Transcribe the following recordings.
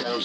Hello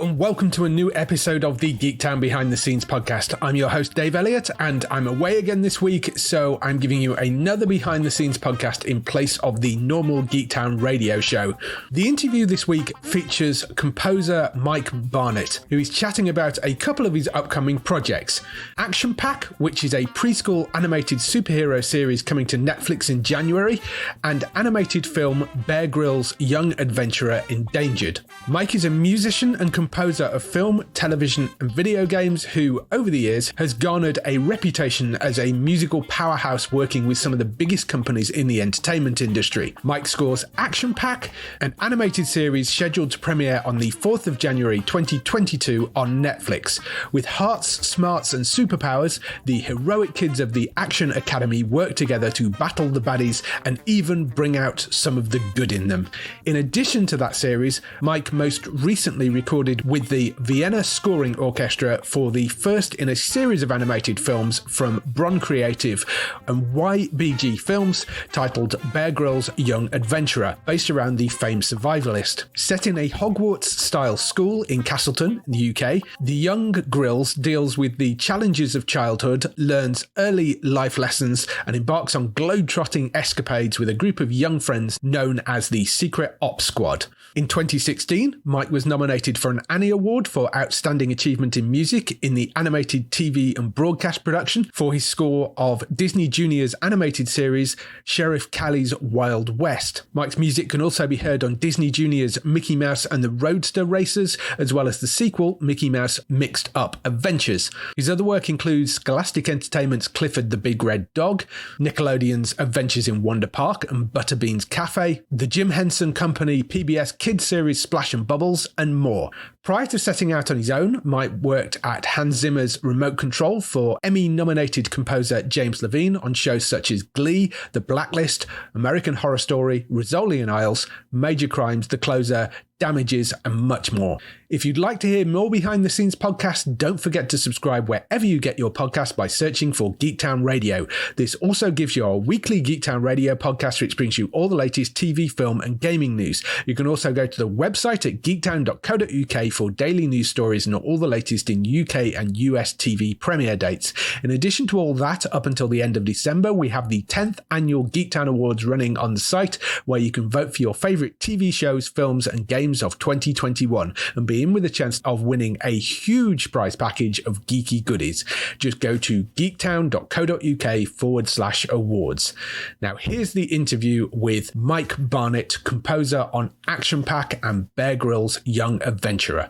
and welcome to a new episode of the Geektown Behind the Scenes podcast. I'm your host Dave Elliott and I'm away again this week, so I'm giving you another behind the scenes podcast in place of the normal Geektown radio show. The interview this week features composer Mike Barnett, who is chatting about a couple of his upcoming projects. Action Pack, which is a preschool animated superhero series coming to Netflix in January, and animated film Bear Grylls Young Adventurer Endangered. Mike is a musician and composer of film, television and video games who, over the years, has garnered a reputation as a musical powerhouse working with some of the biggest companies in the entertainment industry. Mike scores Action Pack, an animated series scheduled to premiere on the 4th of January 2022 on Netflix. With hearts, smarts and superpowers, the heroic kids of the Action Academy work together to battle the baddies and even bring out some of the good in them. In addition to that series, Mike most recently recorded with the Vienna Scoring Orchestra for the first in a series of animated films from Bron Creative and YBG Films titled Bear Grylls Young Adventurer, based around the famed survivalist. Set in a Hogwarts-style school in Castleton, the UK, the young Grylls deals with the challenges of childhood, learns early life lessons, and embarks on globe-trotting escapades with a group of young friends known as the Secret Ops Squad. In 2016, Mike was nominated for an Annie Award for Outstanding Achievement in Music in the animated TV and broadcast production for his score of Disney Junior's animated series Sheriff Callie's Wild West. Mike's music can also be heard on Disney Junior's Mickey Mouse and the Roadster Racers, as well as the sequel Mickey Mouse Mixed Up Adventures. His other work includes Scholastic Entertainment's Clifford the Big Red Dog, Nickelodeon's Adventures in Wonder Park and Butterbean's Cafe, the Jim Henson Company PBS Kids series Splash and Bubbles, and more. Prior to setting out on his own, Mike worked at Hans Zimmer's remote control for Emmy-nominated composer James Levine on shows such as Glee, The Blacklist, American Horror Story, Rizzoli and Isles, Major Crimes, The Closer, Damages, and much more. If you'd like to hear more behind the scenes podcasts, don't forget to subscribe wherever you get your podcast by searching for Geektown Radio. This also gives you our weekly Geektown Radio podcast, which brings you all the latest TV, film, and gaming news. You can also go to the website at geektown.co.uk for daily news stories and all the latest in UK and US TV premiere dates. In addition to all that, up until the end of December, we have the 10th annual Geektown Awards running on the site, where you can vote for your favourite TV shows, films, and games of 2021 and be in with a chance of winning a huge prize package of geeky goodies. Just go to geektown.co.uk/awards. Now here's the interview with Mike Barnett, composer on Action Pack and Bear Grylls Young Adventurer.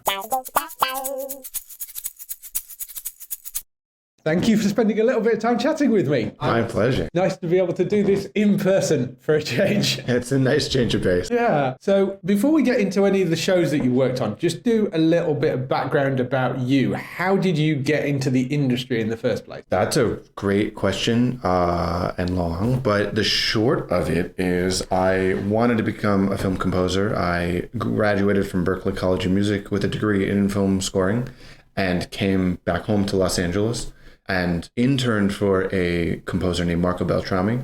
Thank you for spending a little bit of time chatting with me. My pleasure. Nice to be able to do this in person for a change. It's a nice change of pace. Yeah. So before we get into any of the shows that you worked on, just do a little bit of background about you. How did you get into the industry in the first place? That's a great question and long, but the short of it is I wanted to become a film composer. I graduated from Berklee College of Music with a degree in film scoring and came back home to Los Angeles and interned for a composer named Marco Beltrami.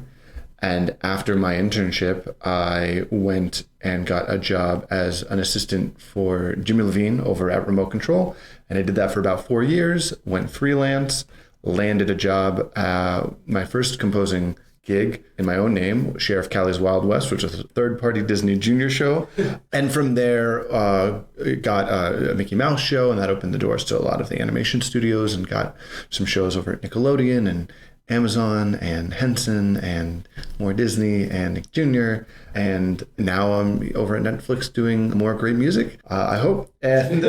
And after my internship, I went and got a job as an assistant for Jimmy Levine over at Remote Control. And I did that for about 4 years, went freelance, landed a job, my first composing gig in my own name, Sheriff Callie's Wild West, which was a third-party Disney Junior show. And from there, got a Mickey Mouse show, and that opened the doors to a lot of the animation studios and got some shows over at Nickelodeon and Amazon and Henson and more Disney and Nick Jr. And now I'm over at Netflix doing more great music, I hope. And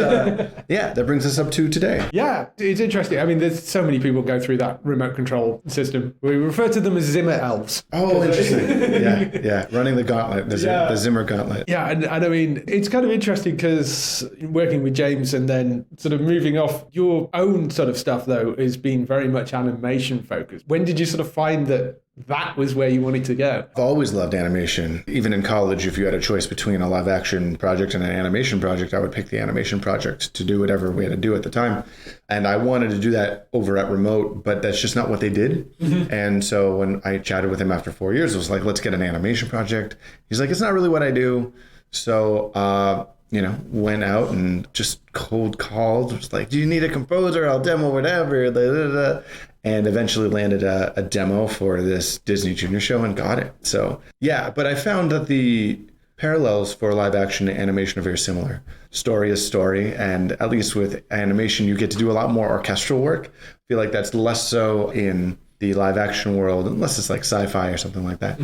yeah, that brings us up to today. Yeah, it's interesting. I mean, there's so many people go through that remote control system. We refer to them as Zimmer elves. Oh, interesting. Yeah. Running the gauntlet, the Zimmer gauntlet. Yeah, and I mean, it's kind of interesting because working with James and then sort of moving off, your own sort of stuff, though, has been very much animation focused. When did you sort of find that that was where you wanted to go. I've always loved animation. Even in college, if you had a choice between a live action project and an animation project, I would pick the animation project to do whatever we had to do at the time. And I wanted to do that over at Remote, but that's just not what they did. And so when I chatted with him after 4 years, it was like, let's get an animation project. He's like, it's not really what I do. So, went out and just cold called. It was like, do you need a composer? I'll demo whatever. Da, da, da. And eventually landed a demo for this Disney Junior show and got it. So, yeah, but I found that the parallels for live action and animation are very similar. Story is story, and at least with animation, you get to do a lot more orchestral work. I feel like that's less so in the live action world, unless it's like sci-fi or something like that.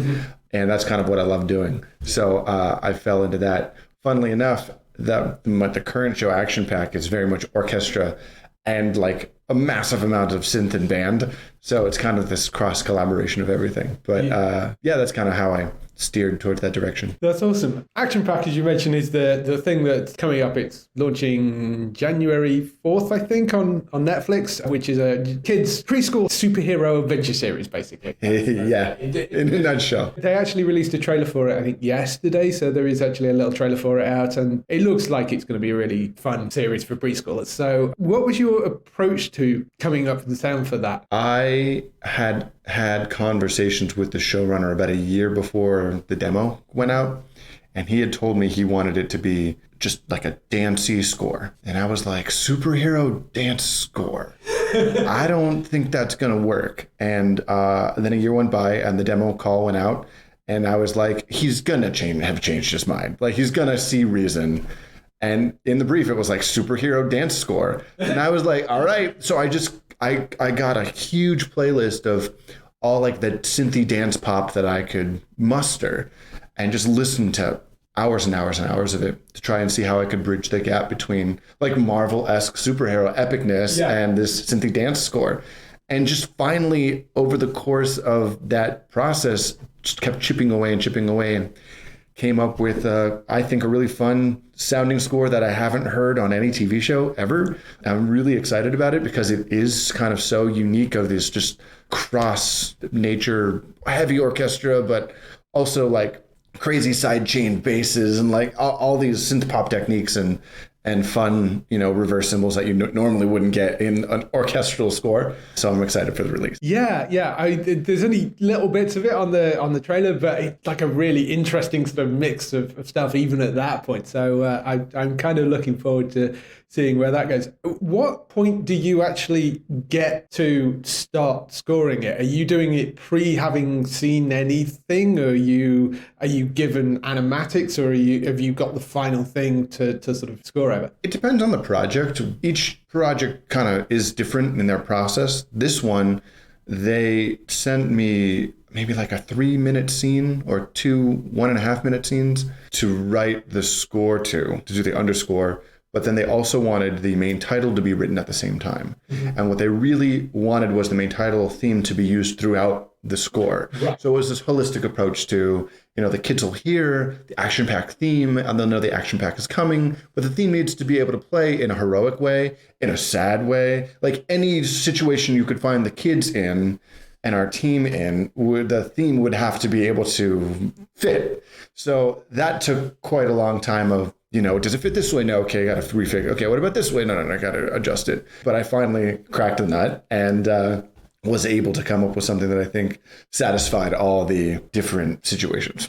And that's kind of what I love doing. So I fell into that. Funnily enough, the current show, Action Pack, is very much orchestra and like a massive amount of synth and band. So it's kind of this cross collaboration of everything. But that's kind of how I steered towards that direction. That's awesome. Action Pack, as you mentioned, is the thing that's coming up. It's launching January 4th, I think, on Netflix, which is a kids preschool superhero adventure series, basically. Yeah, in a nutshell. They actually released a trailer for it, I think, yesterday. So there is actually a little trailer for it out, and it looks like it's going to be a really fun series for preschoolers. So what was your approach to coming up with the sound for that? I had conversations with the showrunner about a year before the demo went out, and he had told me he wanted it to be just like a dancey score. And I was like, superhero dance score? I don't think that's going to work. And then a year went by and the demo call went out, and I was like, he's going to have changed his mind. Like, he's going to see reason. And in the brief, it was like superhero dance score. And I was like, all right. So I got a huge playlist of all like the synthy dance pop that I could muster and just listened to hours and hours and hours of it to try and see how I could bridge the gap between like Marvel-esque superhero epicness and this synthy dance score. And just finally, over the course of that process, just kept chipping away and came up with, I think, a really fun sounding score that I haven't heard on any TV show ever. I'm really excited about it because it is kind of so unique of this just cross nature, heavy orchestra, but also like crazy sidechain basses and like all these synth pop techniques and fun, reverse cymbals that you normally wouldn't get in an orchestral score. So I'm excited for the release. Yeah. There's only little bits of it on the trailer, but it's like a really interesting sort of mix of stuff even at that point. So I'm kind of looking forward to seeing where that goes. What point do you actually get to start scoring it? Are you doing it having seen anything? Or are you given animatics, or have you got the final thing to sort of score over? It depends on the project. Each project kind of is different in their process. This one, they sent me maybe like a 3-minute scene or 2 1.5-minute scenes to write the score to do the underscore. But then they also wanted the main title to be written at the same time. And what they really wanted was the main title theme to be used throughout the score. Right. So it was this holistic approach to, the kids will hear the Action Pack theme and they'll know the Action Pack is coming, but the theme needs to be able to play in a heroic way, in a sad way, like any situation you could find the kids in and our team in, the theme would have to be able to fit. So that took quite a long time of, does it fit this way? No, okay, I got to refigure. Okay, what about this way? No, I got to adjust it. But I finally cracked the nut and was able to come up with something that I think satisfied all the different situations.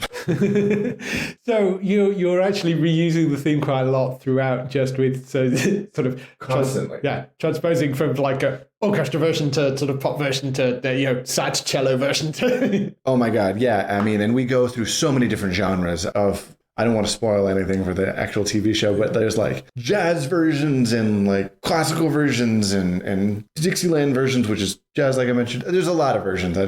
So you're actually reusing the theme quite a lot throughout, just with sort of constantly, transposing from like a orchestra version to sort of pop version to sad cello version to. Oh my God, yeah. I mean, and we go through so many different genres of. I don't want to spoil anything for the actual TV show, but there's like jazz versions and like classical versions and Dixieland versions, which is jazz, like I mentioned. There's a lot of versions.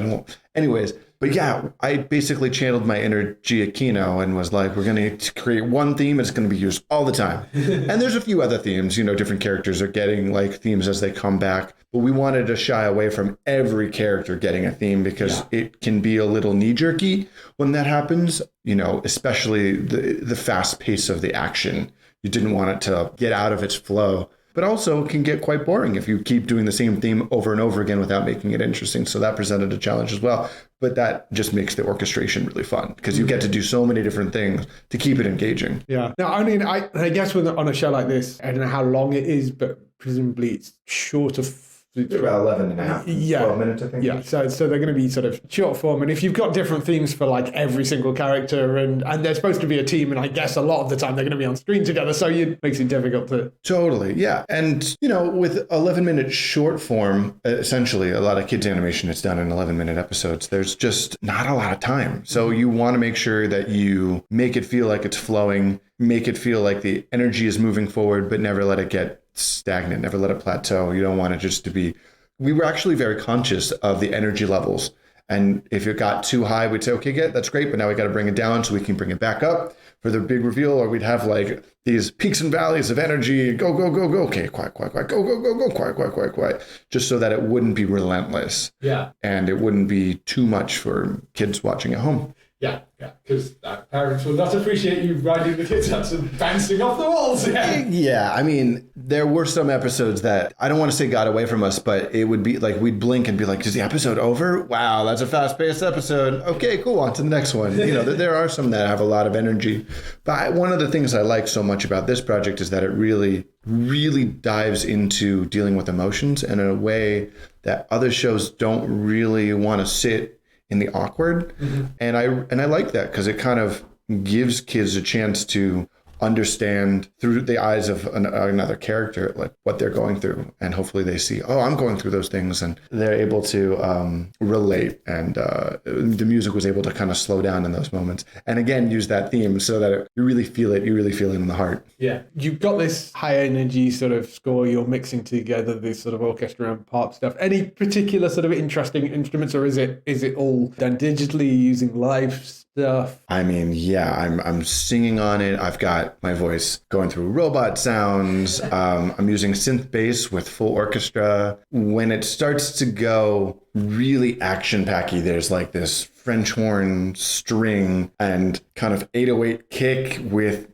Anyways, but yeah, I basically channeled my inner Giacchino and was like, we're going to create one theme. It's going to be used all the time. And there's a few other themes, different characters are getting like themes as they come back. But we wanted to shy away from every character getting a theme because it can be a little knee-jerky when that happens, especially the fast pace of the action. You didn't want it to get out of its flow. but also can get quite boring if you keep doing the same theme over and over again without making it interesting. So that presented a challenge as well. But that just makes the orchestration really fun because you get to do so many different things to keep it engaging. Yeah. Now, I mean, I guess on a show like this, I don't know how long it is, but presumably it's short of... It's about 11 and a half, 12 minutes, I think. Yeah, so they're going to be sort of short form. And if you've got different themes for like every single character and they're supposed to be a team, and I guess a lot of the time they're going to be on screen together, so it makes it difficult to... Totally, yeah. And, with 11-minute short form, essentially a lot of kids animation is done in 11-minute episodes. There's just not a lot of time. So you want to make sure that you make it feel like it's flowing, make it feel like the energy is moving forward, but never let it get stagnant, never let it plateau. You don't want it just to be... We were actually very conscious of the energy levels. And if it got too high, we'd say, okay, that's great, but now we got to bring it down so we can bring it back up for the big reveal. Or we'd have like these peaks and valleys of energy. Go, go, go, go. Okay, quiet, quiet, quiet. Go, go, go, go. Quiet, quiet, quiet, quiet. Just so that it wouldn't be relentless. Yeah. And it wouldn't be too much for kids watching at home. Yeah, because parents will not appreciate you riding the kids out and bouncing off the walls. Yeah, I mean, there were some episodes that I don't want to say got away from us, but it would be like we'd blink and be like, is the episode over? Wow, that's a fast-paced episode. Okay, cool, on to the next one. There are some that have a lot of energy. But one of the things I like so much about this project is that it really, really dives into dealing with emotions in a way that other shows don't really want to sit in the awkward. Mm-hmm. And I like that because it kind of gives kids a chance to understand through the eyes of another character, like what they're going through. And hopefully they see, oh, I'm going through those things, and they're able to relate. And the music was able to kind of slow down in those moments. And again, use that theme so that you really feel it in the heart. Yeah. You've got this high energy sort of score, you're mixing together this sort of orchestra and pop stuff. Any particular sort of interesting instruments, or is it all done digitally using live stuff? I mean, yeah, I'm singing on it. I've got my voice going through robot sounds. I'm using synth bass with full orchestra. When it starts to go really action-packy, there's like this French horn string and kind of 808 kick with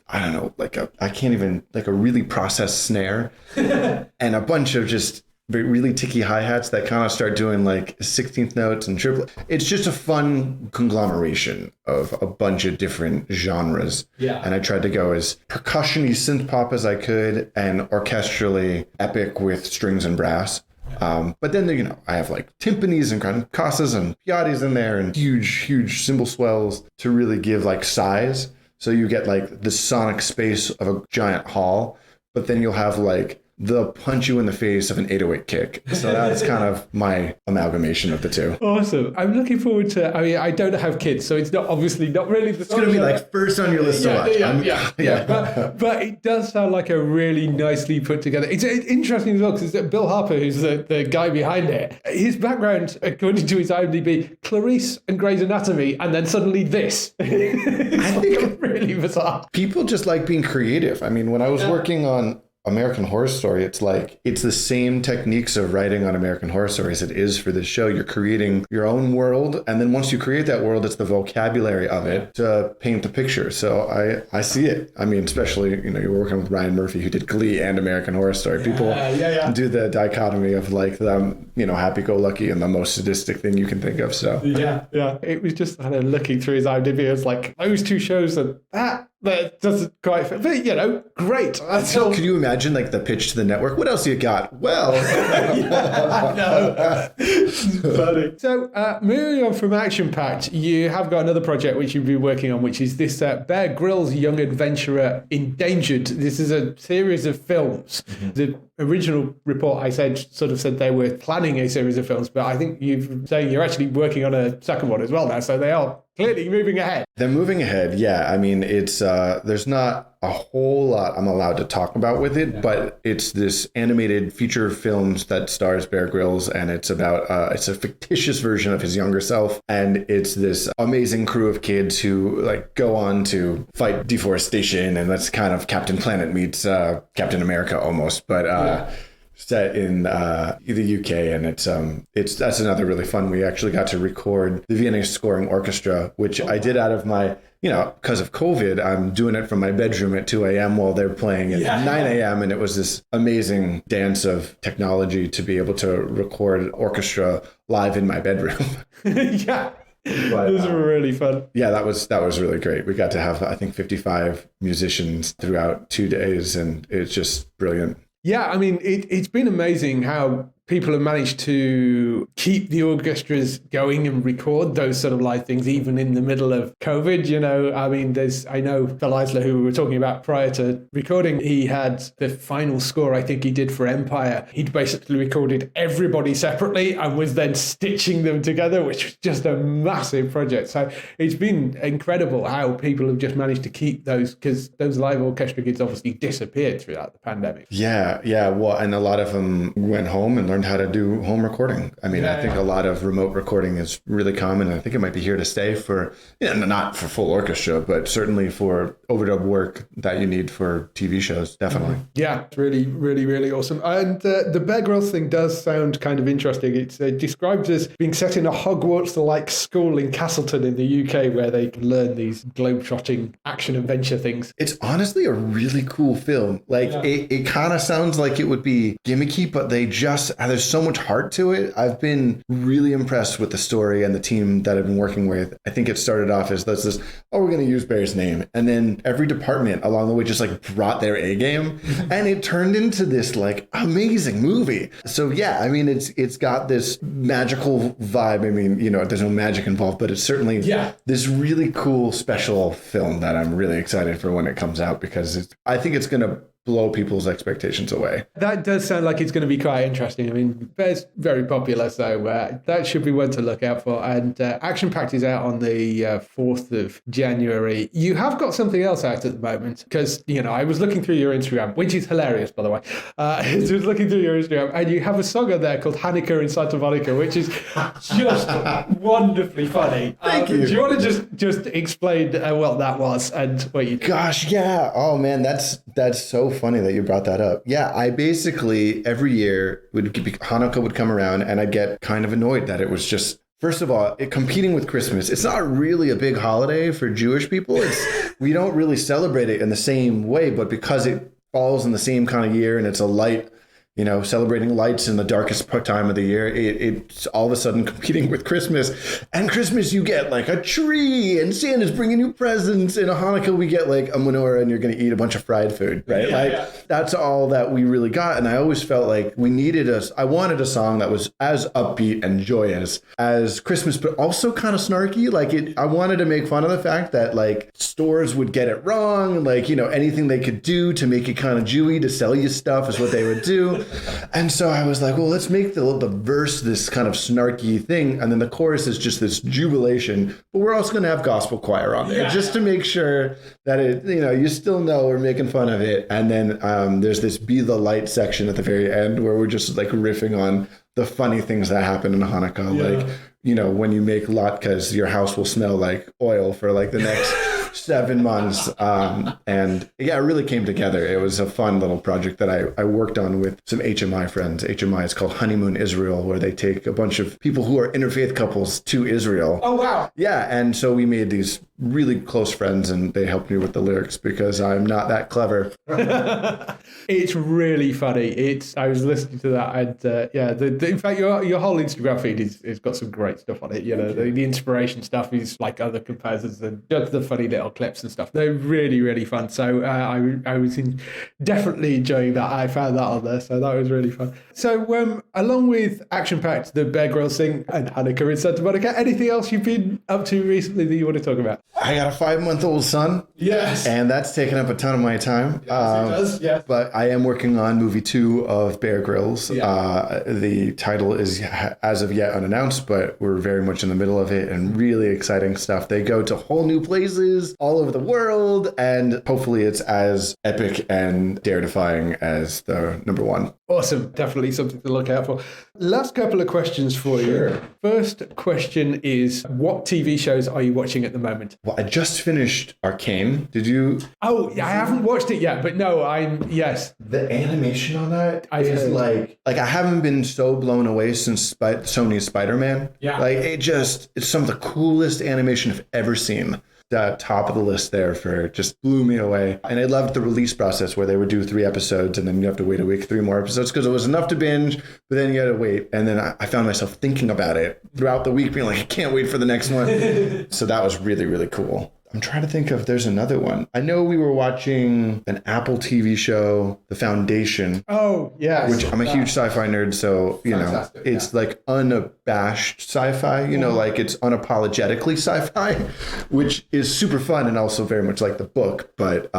I don't know, like a really processed snare and a bunch of just really ticky hi-hats that kind of start doing like 16th notes and triplet. It's just a fun conglomeration of a bunch of different genres. Yeah. And I tried to go as percussion-y synth pop as I could and orchestrally epic with strings and brass. But then, I have like timpanis and concassas and piattis in there and huge cymbal swells to really give like size. So you get like the sonic space of a giant hall, but then you'll have like the punch you in the face of an 808 kick. So that's kind of my amalgamation of the two. Awesome. I'm looking forward to, I don't have kids, so it's not really the... It's going to be like first on your list to watch. Yeah. But it does sound like a really nicely put together... It's interesting as well, because Bill Harper, who's the guy behind it, his background, according to his IMDb, Clarice and Grey's Anatomy, and then suddenly this. I think really bizarre. People just like being creative. I mean, when I was working on American Horror Story, it's like it's the same techniques of writing on American Horror Story as it is for this show. You're creating your own world, and then once you create that world, it's the vocabulary of it to paint the picture. So I see it. I mean, especially you're working with Ryan Murphy, who did Glee and American Horror Story. People do the dichotomy of like the happy-go-lucky and the most sadistic thing you can think of. So yeah. It was just kind of looking through his IMDb. It was like those two shows and that doesn't quite fit. But great. So could you imagine like the pitch to the network? What else you got? Well, I know. Funny. So moving on from Action Packed, you have got another project which you've been working on, which is this Bear Grylls Young Adventurer Endangered. This is a series of films. Mm-hmm. The original report I said they were planning a series of films, but I think you're saying you're actually working on a second one as well now. So they are clearly moving ahead. They're moving ahead. Yeah. I mean, it's there's not a whole lot I'm allowed to talk about with it, but it's this animated feature films that stars Bear Grylls, and it's about it's a fictitious version of his younger self, and it's this amazing crew of kids who like go on to fight deforestation, and that's kind of Captain Planet meets Captain America almost, but set in the UK, and that's another really fun. We actually got to record the Viennese Scoring Orchestra, which I did out of my because of COVID, I'm doing it from my bedroom at 2 a.m. while they're playing at 9 a.m. And it was this amazing dance of technology to be able to record orchestra live in my bedroom. Yeah. But, it was really fun. Yeah, that was really great. We got to have, I think, 55 musicians throughout 2 days, and it's just brilliant. Yeah, I mean, it's been amazing how people have managed to keep the orchestras going and record those sort of live things, even in the middle of COVID. I mean, I know Phil Eisler, who we were talking about prior to recording, he had the final score, I think he did for Empire. He'd basically recorded everybody separately and was then stitching them together, which was just a massive project. So it's been incredible how people have just managed to keep those, because those live orchestra gigs obviously disappeared throughout the pandemic. Yeah. Well, and a lot of them went home and learned how to do home recording. I mean, I think a lot of remote recording is really common. I think it might be here to stay for, not for full orchestra, but certainly for overdub work that you need for TV shows. Definitely. Yeah, it's really, really, really awesome. And the Bear Grylls thing does sound kind of interesting. It's described as being set in a Hogwarts-like school in Castleton in the UK, where they can learn these globe-trotting action-adventure things. It's honestly a really cool film. It kind of sounds like it would be gimmicky, but there's so much heart to it. I've been really impressed with the story and the team that I've been working with. I think it started off as this, we're going to use Bear's name. And then every department along the way just brought their A game, and it turned into this amazing movie. So yeah, I mean, it's got this magical vibe. I mean, there's no magic involved, but it's certainly this really cool special film that I'm really excited for when it comes out, because I think it's going to blow people's expectations away. That does sound like it's going to be quite interesting. I mean, Bear's very popular, so that should be one to look out for. And Action Pact is out on the 4th of January. You have got something else out at the moment, because, I was looking through your Instagram, which is hilarious, by the way. I was looking through your Instagram, and you have a song on there called Hanukkah in Santa Monica, which is just wonderfully funny. Thank you. Do you want to just explain what that was and what you did? Gosh, yeah. Oh, man, that's so funny that you brought that up. Yeah, I basically every year Hanukkah would come around, and I'd get kind of annoyed that it was just, first of all, competing with Christmas. It's not really a big holiday for Jewish people. We don't really celebrate it in the same way, but because it falls in the same kind of year and it's a light, celebrating lights in the darkest time of the year, it's all of a sudden competing with Christmas. And Christmas, you get a tree, and Santa's bringing you presents. In a Hanukkah, we get a menorah, and you're going to eat a bunch of fried food, right? That's all that we really got. And I always felt like I wanted a song that was as upbeat and joyous as Christmas, but also kind of snarky. I wanted to make fun of the fact that stores would get it wrong. Anything they could do to make it kind of Jewy, to sell you stuff, is what they would do. And so I was like, well, let's make the verse this kind of snarky thing, and then the chorus is just this jubilation, but we're also going to have gospel choir on there, just to make sure that it, you still know we're making fun of it. And then there's this Be the Light section at the very end, where we're just riffing on the funny things that happen in Hanukkah. When you make latkes, your house will smell like oil for the next 7 months. And yeah, it really came together. It was a fun little project that I worked on with some HMI friends. HMI is called Honeymoon Israel, where they take a bunch of people who are interfaith couples to Israel. Oh, wow. Yeah. And so we made these really close friends, and they helped me with the lyrics because I'm not that clever. It's really funny. I was listening to that, and in fact, your whole Instagram feed is got some great stuff on it. The inspiration stuff is like other composers, and just the funny little clips and stuff. They're really, really fun. So I was definitely enjoying that. I found that on there, so that was really fun. So along with Action Pact, the Bear Grylls thing, and Hanukkah in Santa Monica, anything else you've been up to recently that you want to talk about? I got a 5-month-old son. Yes. And that's taken up a ton of my time. Yes, it does, yes. But I am working on movie 2 of Bear Grylls. Yeah. The title is as of yet unannounced, but we're very much in the middle of it, and really exciting stuff. They go to whole new places all over the world, and hopefully it's as epic and dare-defying as the number 1. Awesome. Definitely something to look out for. Last couple of questions for you. First question is, what TV shows are you watching at the moment? Well, I just finished Arcane. Did you? Oh, yeah, I haven't watched it yet, but no, yes. The animation on that is like I haven't been so blown away since Sony's Spider-Man. Yeah. It's some of the coolest animation I've ever seen. top of the list there for just blew me away. And I loved the release process where they would do 3 episodes and then you have to wait a week, 3 more episodes because it was enough to binge, but then you had to wait. And then I found myself thinking about it throughout the week, being like, I can't wait for the next one. So that was really, really cool. I'm trying to think if there's another one. I know we were watching an Apple TV show, The Foundation. Oh, yeah. Which I'm a huge sci-fi nerd, so, it's like unabashed sci-fi, like it's unapologetically sci-fi, which is super fun and also very much like the book. But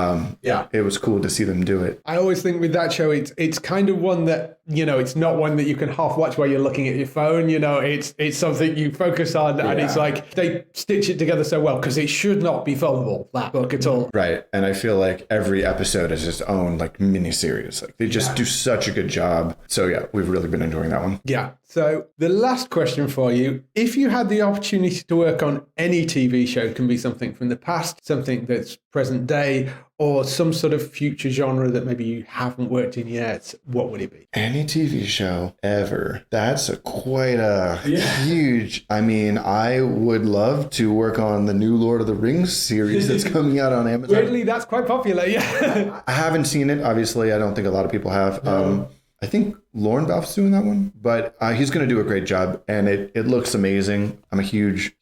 it was cool to see them do it. I always think with that show, it's kind of one that, it's not one that you can half watch while you're looking at your phone. It's something you focus on and it's like they stitch it together so well because it should not be filmable, that book at all. Right. And I feel like every episode is its own like mini series. Like they just do such a good job. So yeah, we've really been enjoying that one. Yeah. So the last question for you, if you had the opportunity to work on any TV show, it can be something from the past, something that's present day, or some sort of future genre that maybe you haven't worked in yet, what would it be? Any TV show ever. That's quite a huge... I mean, I would love to work on the new Lord of the Rings series that's coming out on Amazon. Weirdly, that's quite popular, yeah. I haven't seen it. Obviously, I don't think a lot of people have. No. I think Lauren Balfe's doing that one, but he's going to do a great job, and it looks amazing. I'm a huge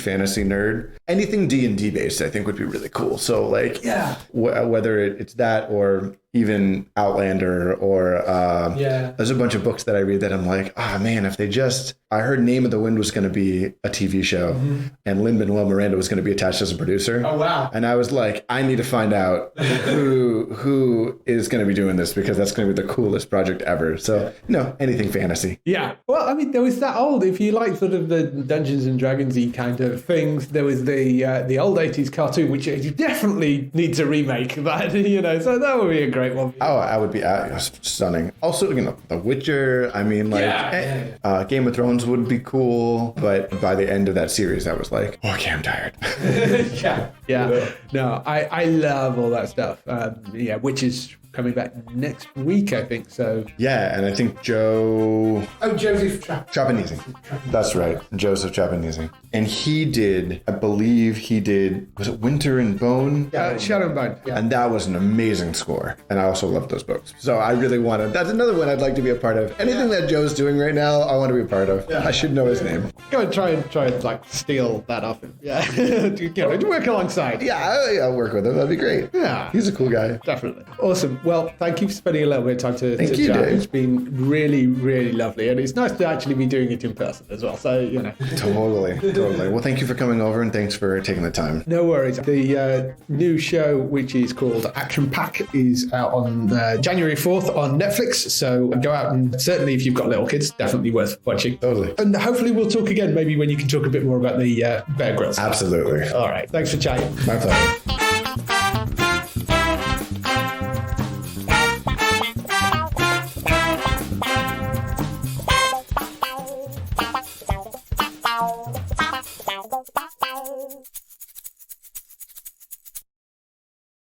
fantasy nerd. Anything D&D based, I think, would be really cool. So, like, whether it's that or even Outlander or there's a bunch of books that I read that I'm like, man, if they just... I heard Name of the Wind was going to be a TV show, and Lin-Manuel Miranda was going to be attached as a producer. Oh, wow. And I was like, I need to find out who is going to be doing this because that's going to be the coolest project ever. So, anything fantasy. Yeah. Well, I mean, there was that old, if you like sort of the Dungeons and Dragons-y kind of things, there was the old 80s cartoon, which you definitely need to remake that, so that would be a great one. Oh, I would be stunning. Also, The Witcher, I mean, Game of Thrones would be cool, but by the end of that series, I was like, okay, I'm tired. Yeah. No, I love all that stuff. Which is coming back next week, I think. So yeah, and I think Joseph Trapanese. That's right, Joseph Trapanese. And I believe he did, was it Winter and Bone? Yeah, Shadow and Bone. Yeah. And that was an amazing score. And I also love those books. So I really that's another one I'd like to be a part of. Anything that Joe's doing right now, I want to be a part of. Yeah. I should know his name. Go and try and like steal that off him. Yeah. Work alongside. Yeah, I'll work with him. That'd be great. Yeah. He's a cool guy. Definitely. Awesome. Well, thank you for spending a little bit of time to Thank you, chat. Dave. It's been really, really lovely. And it's nice to actually be doing it in person as well. So, Totally. Well, thank you for coming over and thanks for taking the time. No worries. The new show, which is called Action Pack, is out on January 4th on Netflix. So go out and certainly if you've got little kids, definitely worth watching. Totally. And hopefully we'll talk again, maybe when you can talk a bit more about the Bear Grylls. Absolutely. All right. Thanks for chatting. My pleasure.